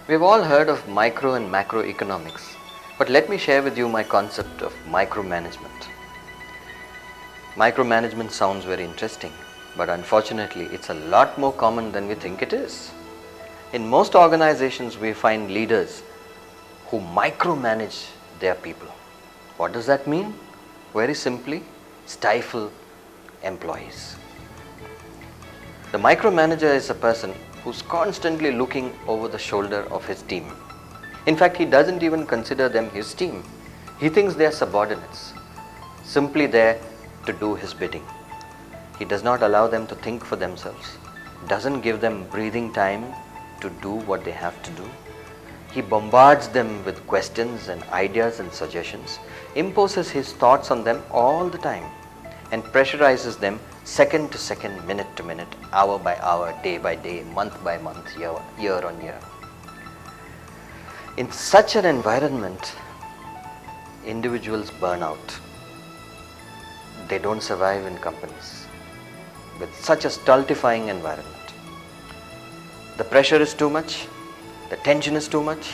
We've all heard of micro and macroeconomics, but let me share with you my concept of micromanagement. Micromanagement sounds very interesting, but unfortunately it's a lot more common than we think it is. In most organizations we find leaders who micromanage their people. What does that mean? Very simply, stifle employees. The micromanager is a person who's constantly looking over the shoulder of his team. In fact, he doesn't even consider them his team. He thinks they are subordinates, simply there to do his bidding. He does not allow them to think for themselves, doesn't give them breathing time to do what they have to do. He bombards them with questions and ideas and suggestions, imposes his thoughts on them all the time, and pressurizes them second to second, minute to minute, hour by hour, day by day, month by month, year on year. In such an environment, individuals burn out. They don't survive in companies with such a stultifying environment. The pressure is too much, the tension is too much,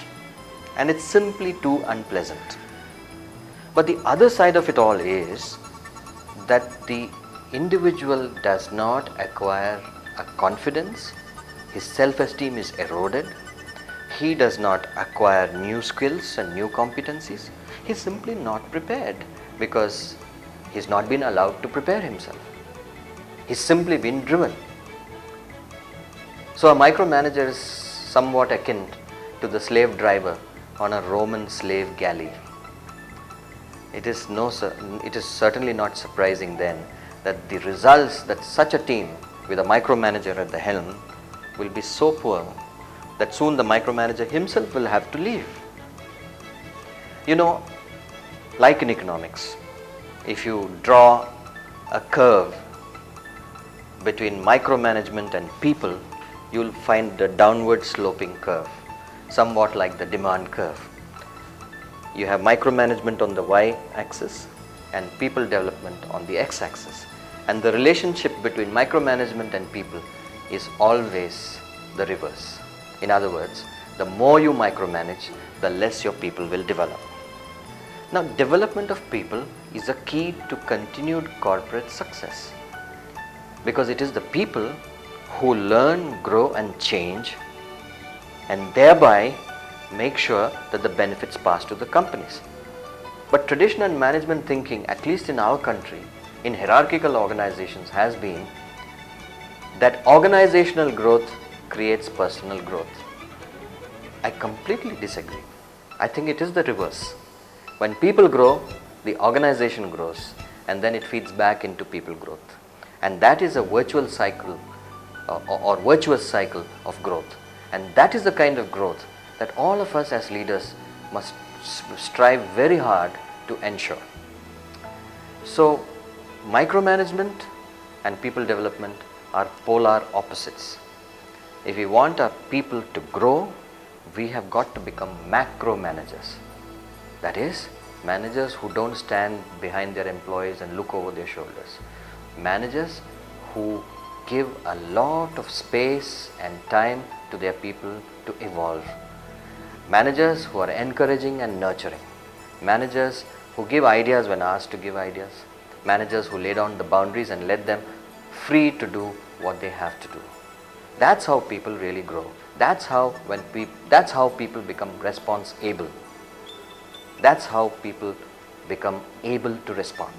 and it's simply too unpleasant. But the other side of it all is that the individual does not acquire a confidence, his self-esteem is eroded, he does not acquire new skills and new competencies, he's simply not prepared because he's not been allowed to prepare himself. He's simply been driven. So a micromanager is somewhat akin to the slave driver on a Roman slave galley. It is certainly not surprising then that the results that such a team with a micromanager at the helm will be so poor that soon the micromanager himself will have to leave. You know, like in economics, if you draw a curve between micromanagement and people, you will find a downward sloping curve, somewhat like the demand curve. You have micromanagement on the y-axis and people development on the x-axis. And the relationship between micromanagement and people is always the reverse. In other words, the more you micromanage, the less your people will develop. Now, development of people is a key to continued corporate success, because it is the people who learn, grow and change, and thereby make sure that the benefits pass to the companies. But traditional management thinking, at least in our country, in hierarchical organizations, has been that organizational growth creates personal growth. I completely disagree. I think it is the reverse. When people grow, the organization grows, and then it feeds back into people growth. And that is a virtual cycle or virtuous cycle of growth. And that is the kind of growth that all of us as leaders must strive very hard to ensure. So, micromanagement and people development are polar opposites. If we want our people to grow, we have got to become macro managers. That is, managers who don't stand behind their employees and look over their shoulders. Managers who give a lot of space and time to their people to evolve. Managers who are encouraging and nurturing. Managers who give ideas when asked to give ideas. Managers who lay down the boundaries and let them free to do what they have to do. That's how people really grow. That's how people become response able. That's how people become able to respond.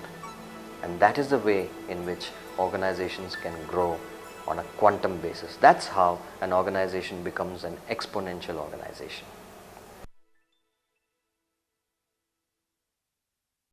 And that is the way in which organizations can grow on a quantum basis. That's how an organization becomes an exponential organization.